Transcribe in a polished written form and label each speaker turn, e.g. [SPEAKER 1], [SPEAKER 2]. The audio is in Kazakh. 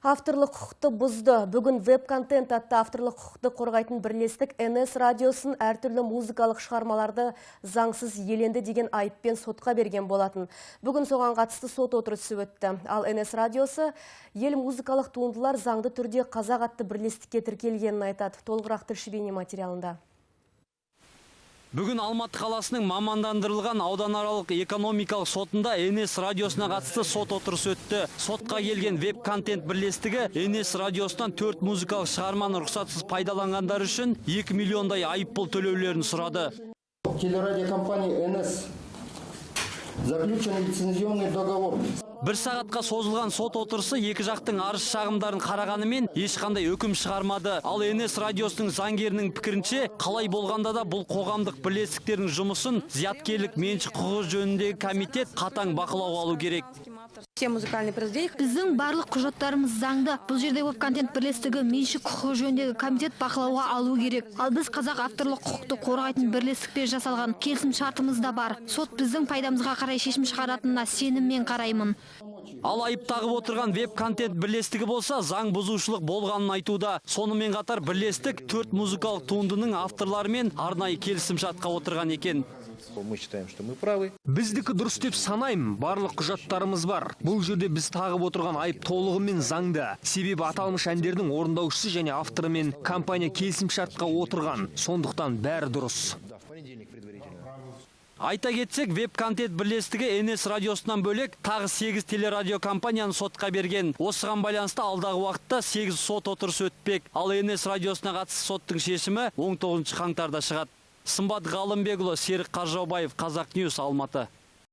[SPEAKER 1] Авторлық құқықты бұзды. Бүгін веб-контент атты авторлық құқықты қорғайтын бірлестік NS радиосын әртүрлі музыкалық шығармаларды заңсыз иеленді деген айыппен сотқа берген болатын. Бүгін соған қатысты сот отырысы өтті. Ал NS радиосы ел музыкалық туындылар заңды түрде қазақ атты бірлестікке тіркелгенін айтады. Толығырақ тілші бейне материалында.
[SPEAKER 2] Бүгін Алматы қаласының мамандандырылған ауданаралық экономикалық сотында NS радиосына қатысты сот отырысы өтті. Сотқа келген веб-контент бірлестігі NS радиосынан 4 музыкалық шығарманы рұқсатсыз пайдаланғандар үшін 2 миллиондай айыппұл төлеулерін сұрады.
[SPEAKER 3] Телерадиокомпания NS заключен лицензионный договор.
[SPEAKER 2] Бір сағатқа созылған сот отырысы екі жақтың арыз шағымдарын қарағанымен ешқандай үкім шығармады. Ал NS радиосының заңгерінің пікірінше, қалай болғанда да бұл қоғамдық бірлестіктердің жұмысын зияткерлік меншік құқығы жөніндегі комитет қатаң бақылауға алу керек.
[SPEAKER 4] Біздің барлық құжаттарымыз заңды. Бұл жерде веб-контент бірлестігі меншік құқығы жөніндегі комитет бақылауға алу керек. Ал біз қазақ авторлық құқықты қорғайтын бірлестікпен жасалған келісім шартымыз да бар. Сот біздің пайдамызға қарай шешім шығаратынына сеніммен қараймын.
[SPEAKER 2] Ал айып тағып отырған веб-контент бірлестігі болса, заң бұзушылық болғанын айтуда. Сонымен қатар бірлестік 4 музыкалық туындының авторларымен арнайы келісім шартқа отырған екен.
[SPEAKER 5] Мы считаем, что мы правы.
[SPEAKER 6] Біздікі дұрыс деп санаймын, барлық құжаттарымыз бар. Бұл жерде біз тағып отырған айып толығымен заңды. Себебі аталмыш әндердің орындаушысы және авторымен компания келісімшартқа отырған. Сондықтан бәрі дұрыс.
[SPEAKER 2] Айта кетсек, веб-контент бірлестігі NS радиосынан бөлек тағы 8 телерадио компанияны сотқа берген. Осыған байланысты алдағы уақытта 8 сот отырысы өтпек. Ал NS радиосына қатысты соттың шешімі 19 қаңтарда шығады. Сымбат Ғалымбекұлы, Серік Қаржаубаев, Қазақ Ньюс, Алматы.